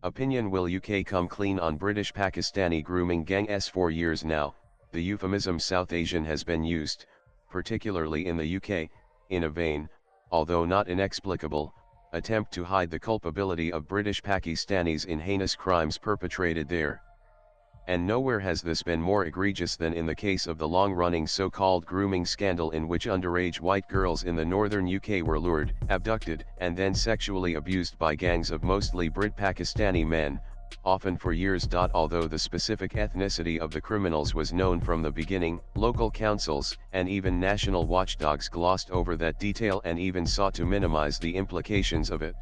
Opinion: will UK come clean on British Pakistani grooming gangs? For years now, the euphemism South Asian has been used, particularly in the UK, in a vain, although not inexplicable, attempt to hide the culpability of British Pakistanis in heinous crimes perpetrated there. And nowhere has this been more egregious than in the case of the long-running so-called grooming scandal, in which underage white girls in the northern UK were lured, abducted, and then sexually abused by gangs of mostly Brit-Pakistani men, often for years. Although the specific ethnicity of the criminals was known from the beginning, local councils and even national watchdogs glossed over that detail and even sought to minimize the implications of it.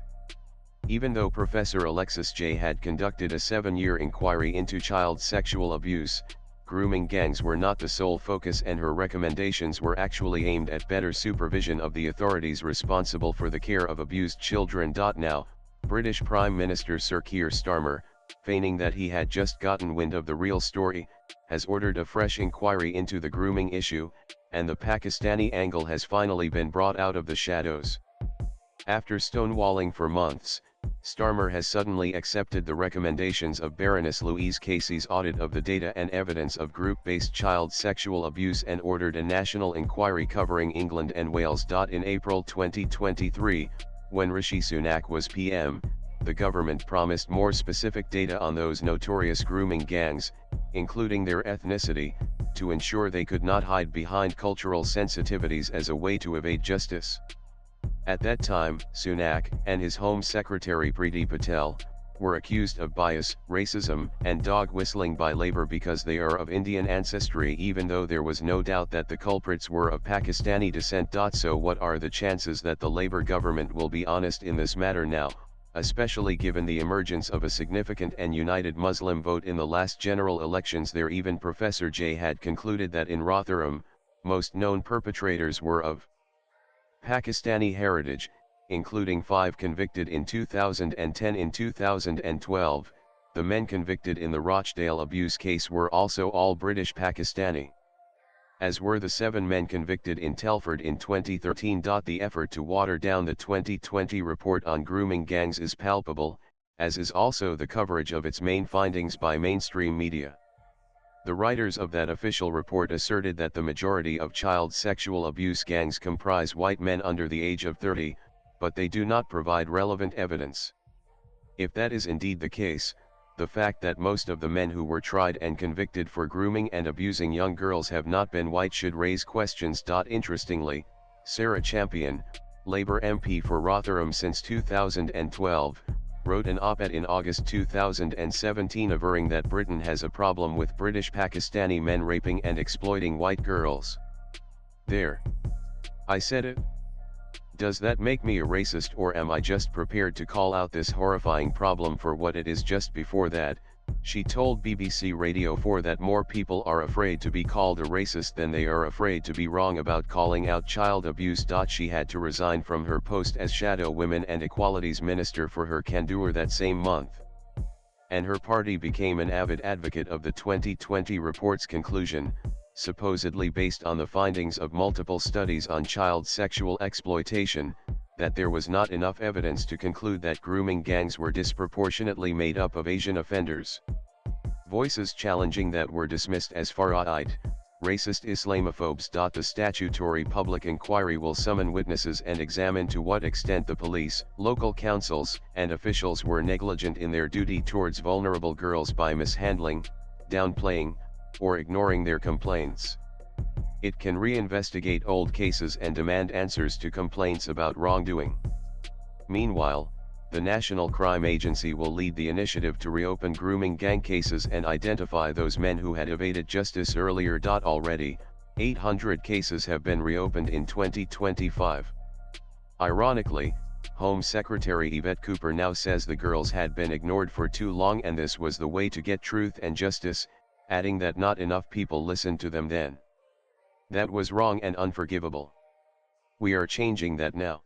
Even though Professor Alexis J. had conducted a 7-year inquiry into child sexual abuse, grooming gangs were not the sole focus, and her recommendations were actually aimed at better supervision of the authorities responsible for the care of abused children. Now, British Prime Minister Sir Keir Starmer, feigning that he had just gotten wind of the real story, has ordered a fresh inquiry into the grooming issue, and the Pakistani angle has finally been brought out of the shadows. After stonewalling for months, Starmer has suddenly accepted the recommendations of Baroness Louise Casey's audit of the data and evidence of group-based child sexual abuse and ordered a national inquiry covering England and Wales. In April 2023, when Rishi Sunak was PM, the government promised more specific data on those notorious grooming gangs, including their ethnicity, to ensure they could not hide behind cultural sensitivities as a way to evade justice. At that time, Sunak and his Home Secretary Priti Patel were accused of bias, racism, and dog whistling by Labour because they are of Indian ancestry, even though there was no doubt that the culprits were of Pakistani descent. So what are the chances that the Labour government will be honest in this matter now, especially given the emergence of a significant and united Muslim vote in the last general elections there? Even Professor J had concluded that in Rotherham, most known perpetrators were of Pakistani heritage, including 5 convicted in 2010. In 2012, the men convicted in the Rochdale abuse case were also all British Pakistani, as were the 7 men convicted in Telford in 2013. The effort to water down the 2020 report on grooming gangs is palpable, as is also the coverage of its main findings by mainstream media. The writers of that official report asserted that the majority of child sexual abuse gangs comprise white men under the age of 30, but they do not provide relevant evidence. If that is indeed the case, the fact that most of the men who were tried and convicted for grooming and abusing young girls have not been white should raise questions. Interestingly, Sarah Champion, Labour MP for Rotherham since 2012, wrote an op-ed in August 2017 averring that Britain has a problem with British Pakistani men raping and exploiting white girls. There. I said it. Does that make me a racist, or am I just prepared to call out this horrifying problem for what it is? Just before that, she told BBC Radio 4 that more people are afraid to be called a racist than they are afraid to be wrong about calling out child abuse. She had to resign from her post as Shadow Women and Equalities Minister for her candour that same month. And her party became an avid advocate of the 2020 report's conclusion, supposedly based on the findings of multiple studies on child sexual exploitation, that there was not enough evidence to conclude that grooming gangs were disproportionately made up of Asian offenders. Voices challenging that were dismissed as far-right, racist Islamophobes. The statutory public inquiry will summon witnesses and examine to what extent the police, local councils, and officials were negligent in their duty towards vulnerable girls by mishandling, downplaying, or ignoring their complaints. It can reinvestigate old cases and demand answers to complaints about wrongdoing. Meanwhile, the National Crime Agency will lead the initiative to reopen grooming gang cases and identify those men who had evaded justice earlier. Already, 800 cases have been reopened in 2025. Ironically, Home Secretary Yvette Cooper now says the girls had been ignored for too long and this was the way to get truth and justice, adding that not enough people listened to them then. That was wrong and unforgivable. We are changing that now.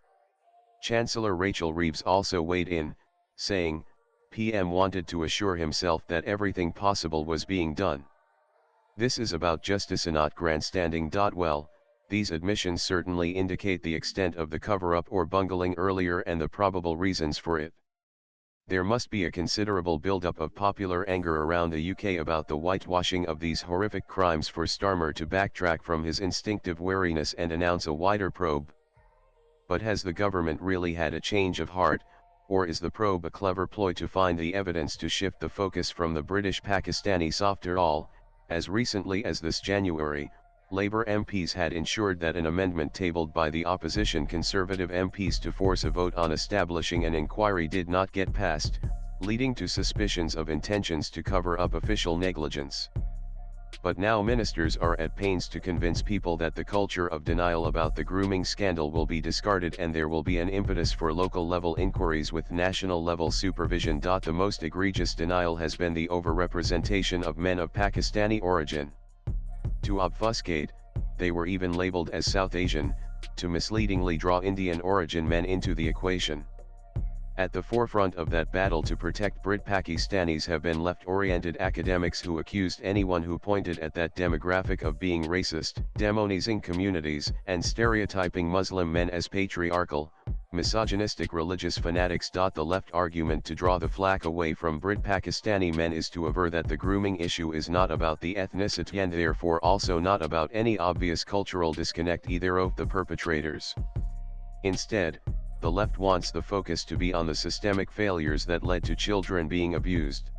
Chancellor Rachel Reeves also weighed in, saying, PM wanted to assure himself that everything possible was being done. This is about justice and not grandstanding. Well, these admissions certainly indicate the extent of the cover-up or bungling earlier and the probable reasons for it. There must be a considerable buildup of popular anger around the UK about the whitewashing of these horrific crimes for Starmer to backtrack from his instinctive wariness and announce a wider probe. But has the government really had a change of heart, or is the probe a clever ploy to find the evidence to shift the focus from the British Pakistani? After all, as recently as this January, Labour MPs had ensured that an amendment tabled by the opposition Conservative MPs to force a vote on establishing an inquiry did not get passed, leading to suspicions of intentions to cover up official negligence. But now ministers are at pains to convince people that the culture of denial about the grooming scandal will be discarded and there will be an impetus for local-level inquiries with national-level supervision. The most egregious denial has been the overrepresentation of men of Pakistani origin. To obfuscate, they were even labeled as South Asian, to misleadingly draw Indian origin men into the equation. At the forefront of that battle to protect Brit-Pakistanis have been left-oriented academics who accused anyone who pointed at that demographic of being racist, demonizing communities, and stereotyping Muslim men as patriarchal, misogynistic religious fanatics. The left argument to draw the flack away from Brit-Pakistani men is to aver that the grooming issue is not about the ethnicity and therefore also not about any obvious cultural disconnect either of the perpetrators. Instead, the left wants the focus to be on the systemic failures that led to children being abused.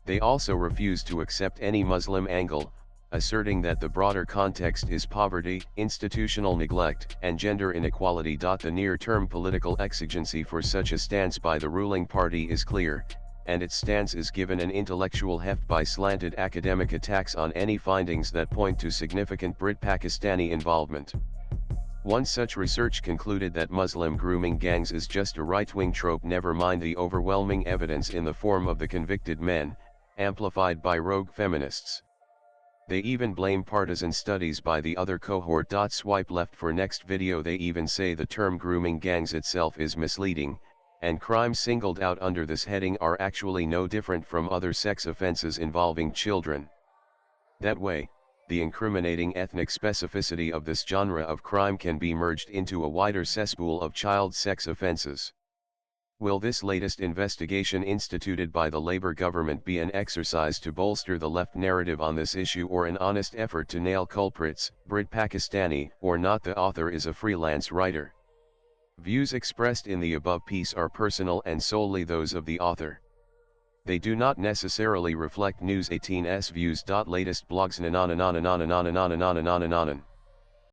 They also refuse to accept any Muslim angle, asserting that the broader context is poverty, institutional neglect, and gender inequality. The near-term political exigency for such a stance by the ruling party is clear, and its stance is given an intellectual heft by slanted academic attacks on any findings that point to significant Brit-Pakistani involvement. One such research concluded that Muslim grooming gangs is just a right-wing trope, never mind the overwhelming evidence in the form of the convicted men, amplified by rogue feminists. They even blame partisan studies by the other cohort. Swipe left for next video. They even say the term grooming gangs itself is misleading, and crimes singled out under this heading are actually no different from other sex offenses involving children. That way, the incriminating ethnic specificity of this genre of crime can be merged into a wider cesspool of child sex offenses. Will this latest investigation instituted by the Labour government be an exercise to bolster the left narrative on this issue or an honest effort to nail culprits, Brit-Pakistani or not? The author is a freelance writer. Views expressed in the above piece are personal and solely those of the author. They do not necessarily reflect News 18's views. Latest blogs.